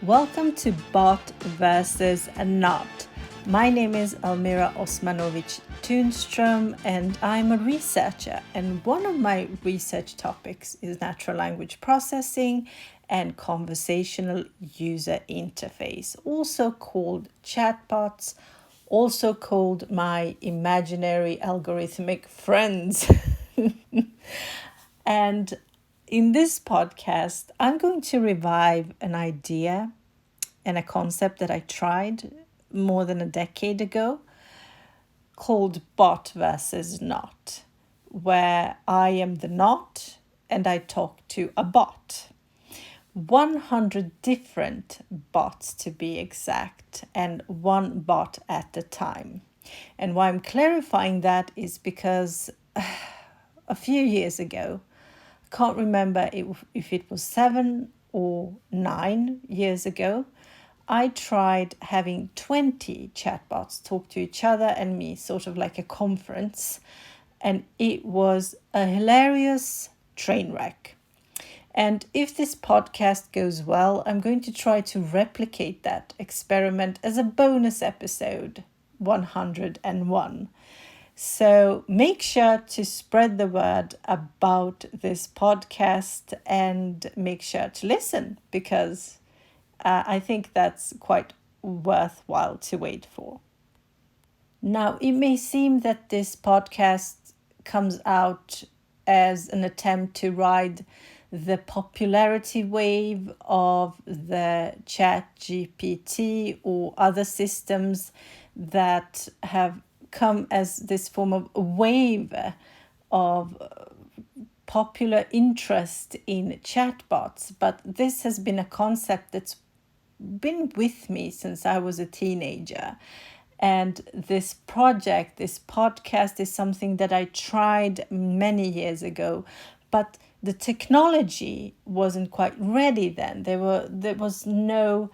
Welcome to Bot versus Not. My name is Almira Osmanovic Thunström and I'm a researcher, and one of my research topics is natural language processing and conversational user interface, also called chatbots, also called my imaginary algorithmic friends. And in this podcast, I'm going to revive an idea and a concept that I tried more than a decade ago called bot versus not, where I am the not and I talk to a bot. 100 different bots to be exact, and one bot at a time. And why I'm clarifying that is because a few years ago, can't remember if it was 7 or 9 years ago, I tried having 20 chatbots talk to each other and me, sort of like a conference, and it was a hilarious train wreck. And if this podcast goes well, I'm going to try to replicate that experiment as a bonus episode 101. So make sure to spread the word about this podcast and make sure to listen, because I think that's quite worthwhile to wait for. Now, it may seem that this podcast comes out as an attempt to ride the popularity wave of the ChatGPT or other systems that have come as this form of wave of popular interest in chatbots. But this has been a concept that's been with me since I was a teenager. And this project, this podcast, is something that I tried many years ago, but the technology wasn't quite ready then. There was no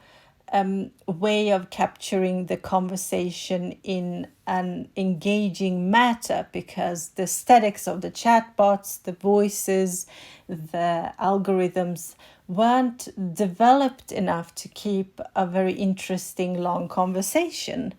way of capturing the conversation in an engaging matter, because the aesthetics of the chatbots, the voices, the algorithms weren't developed enough to keep a very interesting long conversation.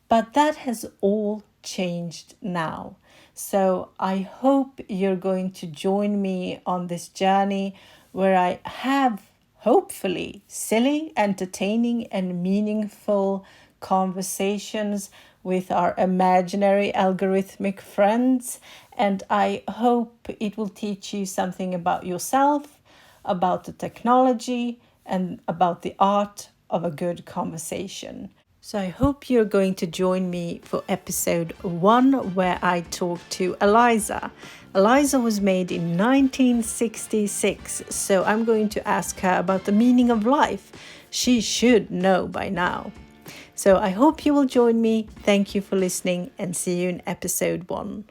But that has all changed now. So I hope you're going to join me on this journey where I have hopefully silly, entertaining, and meaningful conversations with our imaginary algorithmic friends. And I hope it will teach you something about yourself, about the technology, and about the art of a good conversation. So I hope you're going to join me for episode 1, where I talk to Eliza. Eliza was made in 1966, so I'm going to ask her about the meaning of life. She should know by now. So I hope you will join me. Thank you for listening, and see you in episode 1.